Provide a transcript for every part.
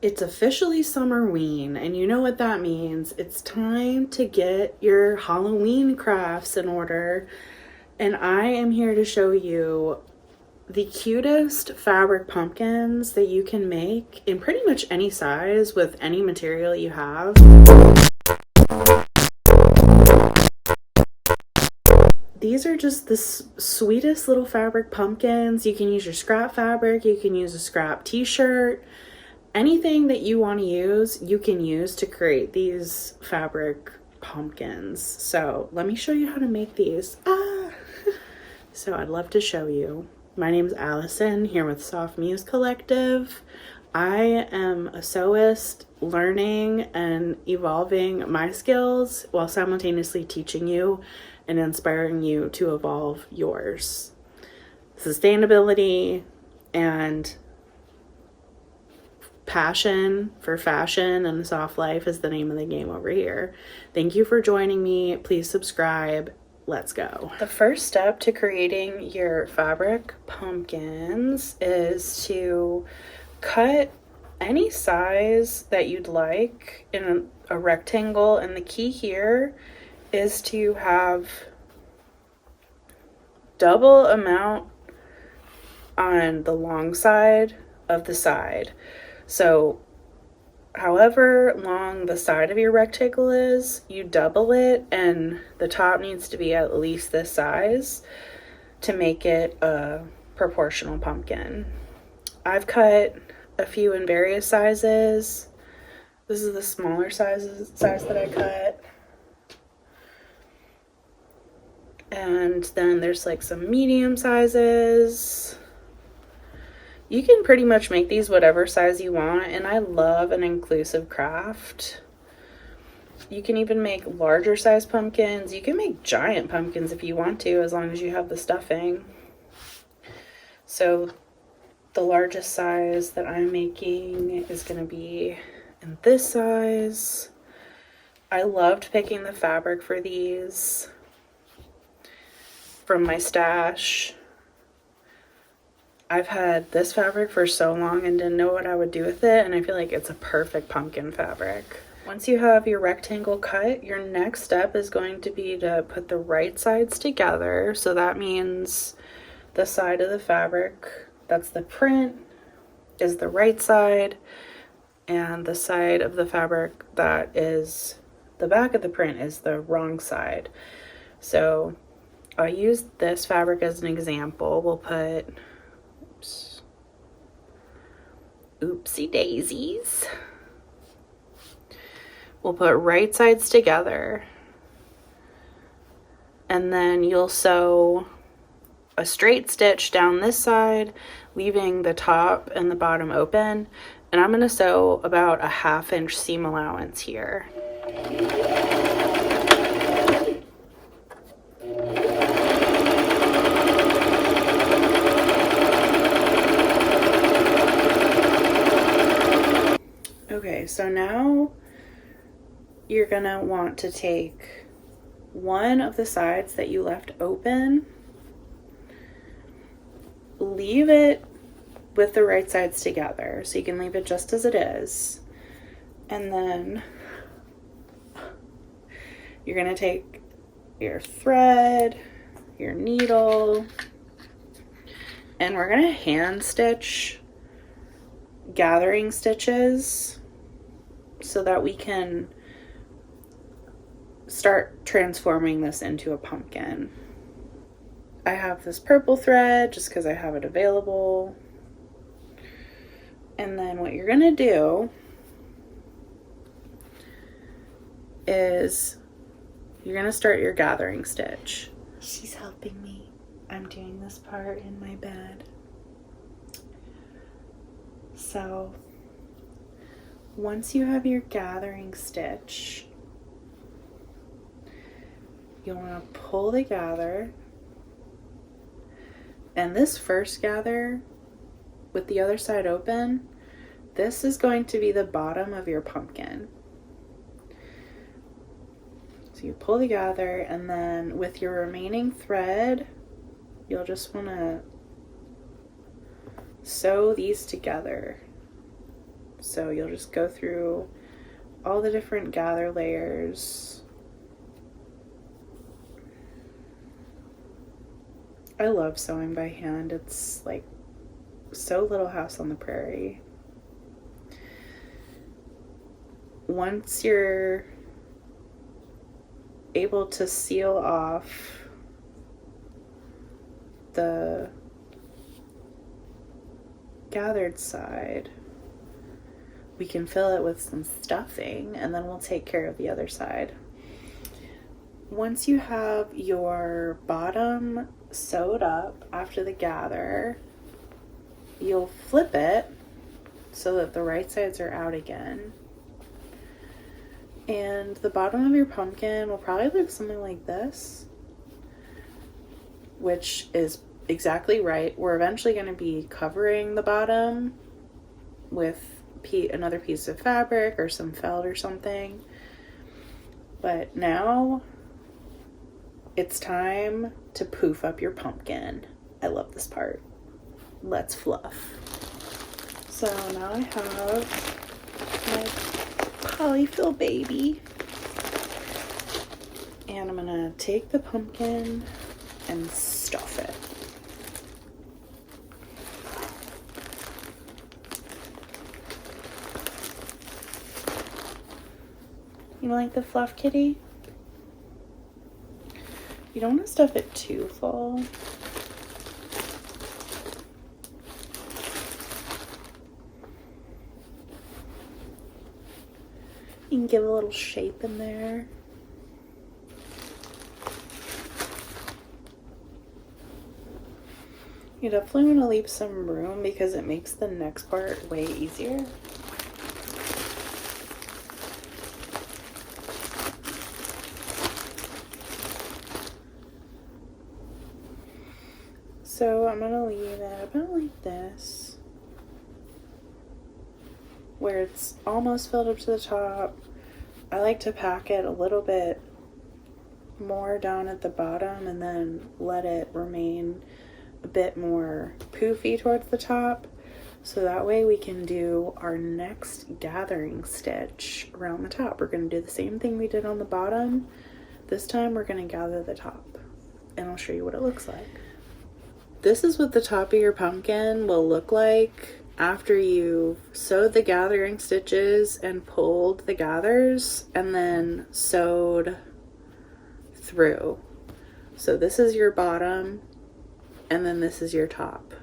It's officially Summerween, and you know what that means. It's time to get your Halloween crafts in order. And I am here to show you the cutest fabric pumpkins that you can make in pretty much any size with any material you have. These are just the sweetest little fabric pumpkins. You can use your scrap fabric, you can use a scrap t-shirt. Anything that you want to use, you can use to create these fabric pumpkins. So let me show you how to make these. So I'd love to show you. My name is Allison, here with Soft Muse Collective. I am a sewist, learning and evolving my skills while simultaneously teaching you and inspiring you to evolve yours. Sustainability and passion for fashion and soft life is the name of the game over here. Thank you for joining me. Please subscribe. Let's go. The first step to creating your fabric pumpkins is to cut any size that you'd like in a rectangle, and the key here is to have double amount on the long side of the side. So however long the side of your rectangle is, you double it, and the top needs to be at least this size to make it a proportional pumpkin. I've cut a few in various sizes. This is the smaller size that I cut. And then there's like some medium sizes. You can pretty much make these whatever size you want, and I love an inclusive craft. You can even make larger size pumpkins. You can make giant pumpkins if you want to, as long as you have the stuffing. So the largest size that I'm making is going to be in this size. I loved picking the fabric for these from my stash. I've had this fabric for so long and didn't know what I would do with it, and I feel like it's a perfect pumpkin fabric. Once you have your rectangle cut, your next step is going to be to put the right sides together. So that means the side of the fabric that's the print is the right side, and the side of the fabric that is the back of the print is the wrong side. So I'll use this fabric as an example. We'll put oopsie daisies. We'll put right sides together, and then you'll sew a straight stitch down this side, leaving the top and the bottom open. And I'm going to sew about a 1/2 inch seam allowance here. Okay, so now you're gonna want to take one of the sides that you left open, leave it with the right sides together, so you can leave it just as it is, and then you're gonna take your thread, your needle, and we're gonna hand stitch gathering stitches so that we can start transforming this into a pumpkin. I have this purple thread just because I have it available. And then what you're gonna do is you're gonna start your gathering stitch. She's helping me. I'm doing this part in my bed. So once you have your gathering stitch, you'll want to pull the gather, and this first gather with the other side open, this is going to be the bottom of your pumpkin. So you pull the gather, and then with your remaining thread, you'll just want to sew these together. So you'll just go through all the different gather layers. I love sewing by hand. It's like so Little House on the Prairie. Once you're able to seal off the gathered side, we can fill it with some stuffing, and then we'll take care of the other side. Once you have your bottom sewed up after the gather, you'll flip it so that the right sides are out again. And the bottom of your pumpkin will probably look something like this, which is exactly right. We're eventually going to be covering the bottom with another piece of fabric or some felt or something. But now it's time to poof up your pumpkin. I love this part. Let's fluff. So now I have my polyfill baby. And I'm gonna take the pumpkin and stuff it. You like the fluff, kitty? You don't want to stuff it too full. You can give a little shape in there. You definitely want to leave some room because it makes the next part way easier. So I'm gonna leave it about like this, where it's almost filled up to the top. I like to pack it a little bit more down at the bottom and then let it remain a bit more poofy towards the top, so that way we can do our next gathering stitch around the top. We're going to do the same thing we did on the bottom. This time we're going to gather the top, and I'll show you what it looks like. This is what the top of your pumpkin will look like after you've sewed the gathering stitches and pulled the gathers and then sewed through. So this is your bottom, and then this is your top.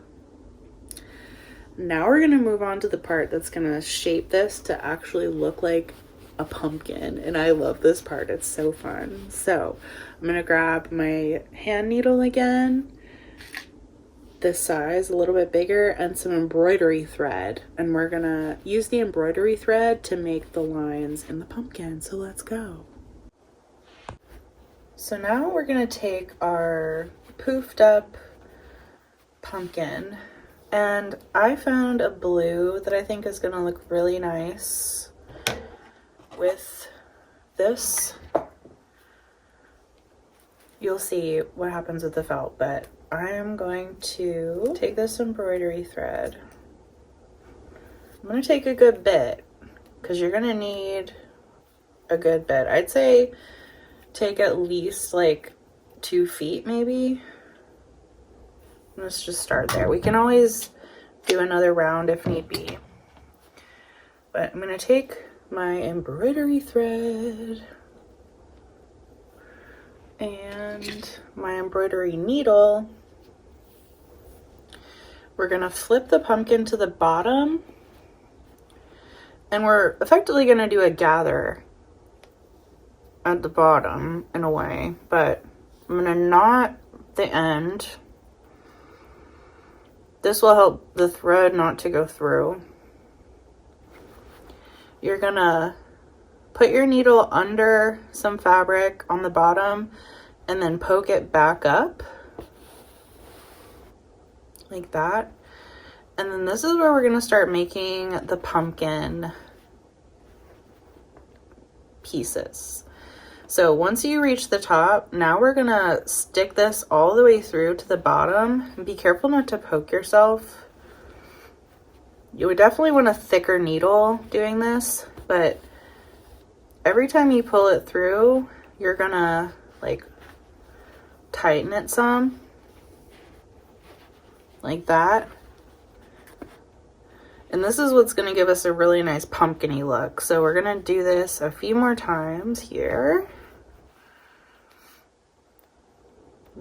Now we're going to move on to the part that's going to shape this to actually look like a pumpkin, and I love this part. It's so fun. So I'm going to grab my hand needle again, this size, a little bit bigger, and some embroidery thread, and we're going to use the embroidery thread to make the lines in the pumpkin. So let's go. So now we're going to take our poofed up pumpkin, and I found a blue that I think is going to look really nice with this. You'll see what happens with the felt, but I am going to take this embroidery thread. I'm going to take a good bit because you're going to need a good bit. I'd say take at least like 2 feet maybe. Let's just start there. We can always do another round if need be. But I'm going to take my embroidery thread and my embroidery needle. We're going to flip the pumpkin to the bottom, and we're effectively going to do a gather at the bottom in a way, but I'm going to knot the end. This will help the thread not to go through. You're going to put your needle under some fabric on the bottom and then poke it back up like that. And then this is where we're going to start making the pumpkin pieces. So once you reach the top, now we're going to stick this all the way through to the bottom. And be careful not to poke yourself. You would definitely want a thicker needle doing this, but every time you pull it through, you're gonna like tighten it some, like that. And this is what's gonna give us a really nice pumpkin-y look. So we're gonna do this a few more times here.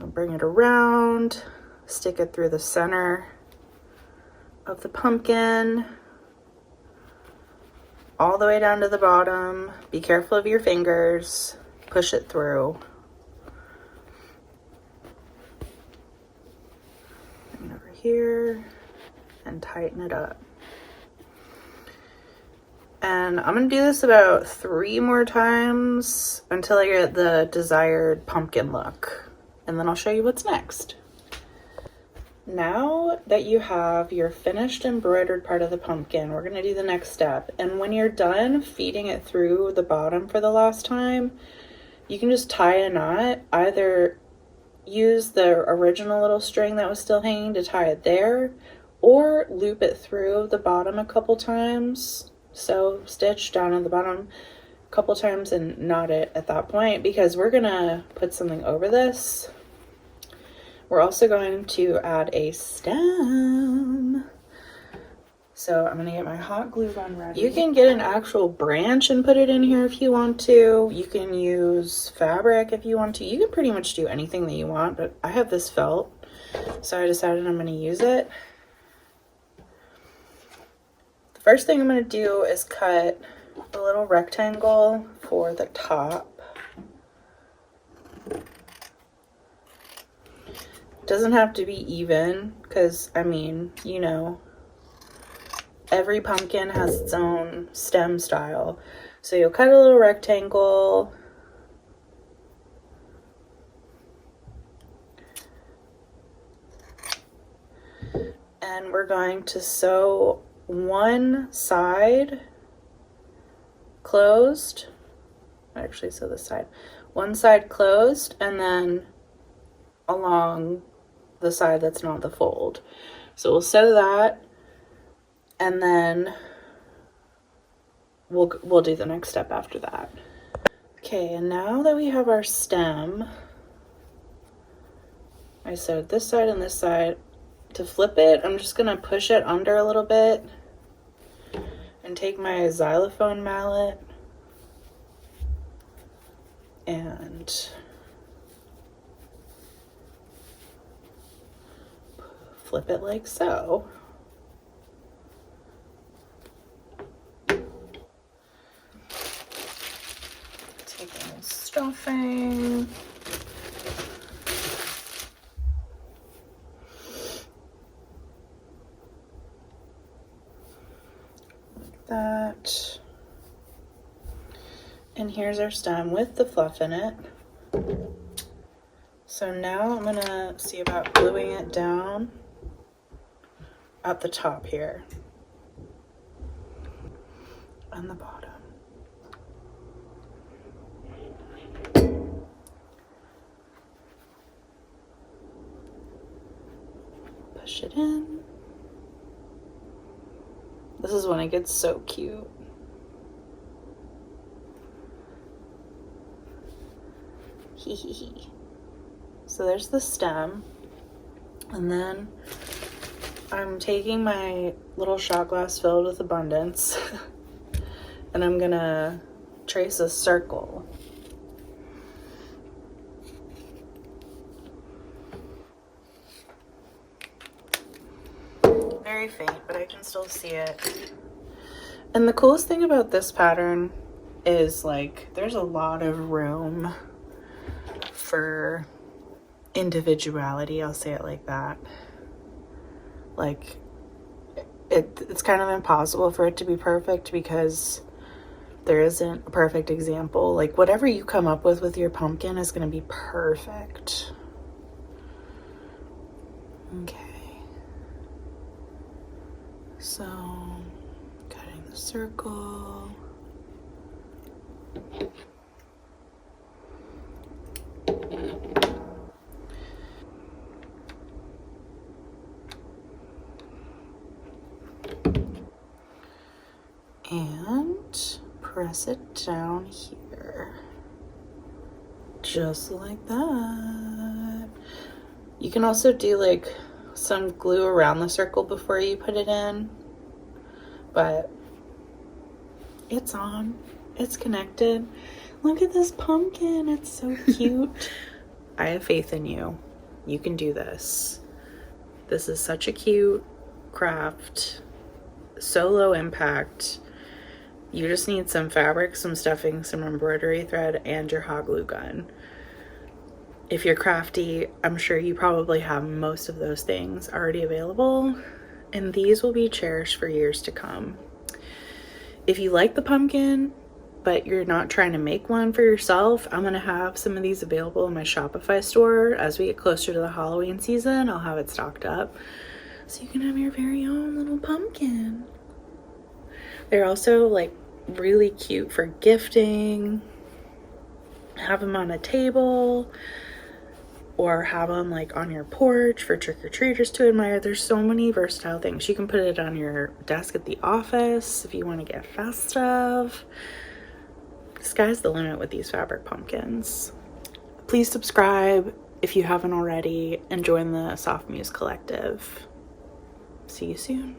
I'll bring it around, stick it through the center of the pumpkin, all the way down to the bottom. Be careful of your fingers, push it through. And over here, and tighten it up. And I'm gonna do this about 3 more times until I get the desired pumpkin look. And then I'll show you what's next. Now that you have your finished embroidered part of the pumpkin, we're gonna do the next step. And when you're done feeding it through the bottom for the last time, you can just tie a knot. Either use the original little string that was still hanging to tie it there, or loop it through the bottom a couple times. So stitch down at the bottom a couple times and knot it at that point, because we're gonna put something over this. We're also going to add a stem. So I'm gonna get my hot glue gun ready. You can get an actual branch and put it in here if you want to. You can use fabric if you want to. You can pretty much do anything that you want, but I have this felt, so I decided I'm gonna use it. The first thing I'm gonna do is cut a little rectangle for the top. Doesn't have to be even, because I mean, you know, every pumpkin has its own stem style. So you'll cut a little rectangle. And we're going to sew one side closed. Actually, sew this side. One side closed, and then along the side that's not the fold. So we'll sew that, and then we'll do the next step after that. Okay, and now that we have our stem, I sewed this side and this side. To flip it, I'm just gonna push it under a little bit and take my xylophone mallet and flip it like so. Taking stuffing. Like that. And here's our stem with the fluff in it. So now I'm gonna see about gluing it down at the top here and the bottom. Push it in. This is when it gets so cute. Hee hee hee. So there's the stem, and then I'm taking my little shot glass filled with abundance and I'm gonna trace a circle. Very faint, but I can still see it. And the coolest thing about this pattern is, like, there's a lot of room for individuality, I'll say it like that. Like, it's kind of impossible for it to be perfect because there isn't a perfect example. Like, whatever you come up with your pumpkin is going to be perfect. Okay. So, cutting the circle. and press it down here. Just like that. You can also do like some glue around the circle before you put it in, but it's on. It's connected. Look at this pumpkin. It's so cute. I have faith in you. You can do this. This is such a cute craft. So low impact. You just need some fabric, some stuffing, some embroidery thread, and your hot glue gun. If you're crafty, I'm sure you probably have most of those things already available, and these will be cherished for years to come. If you like the pumpkin, but you're not trying to make one for yourself, I'm gonna have some of these available in my Shopify store. As we get closer to the Halloween season, I'll have it stocked up so you can have your very own little pumpkin. They're also like really cute for gifting. Have them on a table, or have them like on your porch for trick-or-treaters to admire. There's so many versatile things. You can put it on your desk at the office if you want to get festive. Sky's the limit with these fabric pumpkins. Please subscribe if you haven't already, and join the Soft Muse Collective. See you soon.